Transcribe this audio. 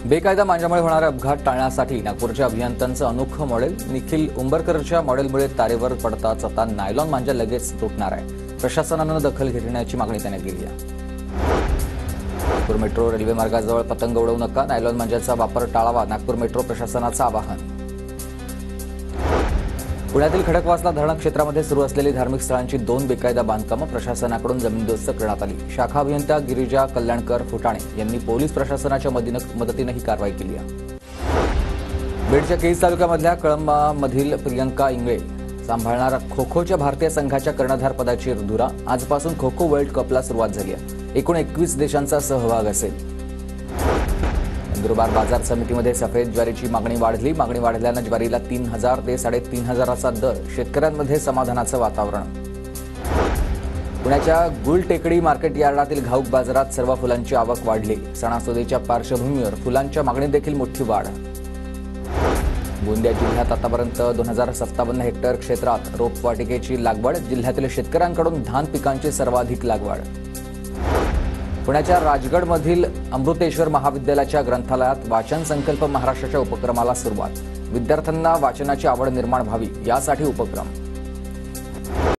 बेकायदा मांजामुळे होणारे अपघात टाळण्यासाठी नागपूरच्या अभियंत्यांचं अनोखं मॉडेल निखिल उंबरकरच्या मॉडेलमुळे तारेवर पडताच आता नायलॉन मांजा लगेच तुटणार आहे। प्रशासनानं दखल घेण्याची मागणी त्याने केली आहे। नागपूर मेट्रो रेल्वे मार्गाजवळ पतंग उडवू नका, नायलॉन मांजाचा वापर टाळावा, नागपूर मेट्रो प्रशासनाचं आवाहन। पुण्यातील खडकवासला धरण क्षेत्रामध्ये सुरू असलेली धार्मिक स्थळांची 2 बेकायदा बांधकामं प्रशासनाकडून जमीनदोस्त करण्यात आली। शाखा अभियंता गिरिजा कल्याणकर फुटाणे यांनी पोलीस प्रशासनाच्या मदतीने ही कारवाई केली आहे। बीडच्या केज तालुक्यामधल्या कळंबामधील प्रियंका इंगळे सांभाळणार खो-खोच्या भारतीय संघाच्या कर्णधार पदाची धुरा आजपासून खो-खो वर्ल्ड कपला सुरुवात झाली आहे। एकूण 21 देशांचा सहभाग असेल। नंदुरबार बाजार समितीमध्ये सफेद ज्वारीची मागणी वाढली। मागणी वाढल्यानं ज्वारीला 3000 ते 3500 दर, शेतकऱ्यांमध्ये समाधानाचं वातावरण। पुण्याच्या गुलटेकडी मार्केट यार्डातील घाऊक बाजारात सर्व फुलांची आवक वाढली। सणासुदीच्या पार्श्वभूमीवर फुलांच्या मागणीत देखील मोठी वाढ। गोंदिया जिल्ह्यात आतापर्यंत 2057 हेक्टर क्षेत्रात रोपवाटिकेची लागवड, जिल्ह्यातील शेतकऱ्यांकडून धान पिकांची सर्वाधिक लागवड। पुण्याच्या राजगडमधील अमृतेश्वर महाविद्यालयाच्या ग्रंथालयात वाचन संकल्प महाराष्ट्राच्या उपक्रमाला सुरुवात। विद्यार्थ्यांना वाचनाची आवड निर्माण व्हावी यासाठी उपक्रम।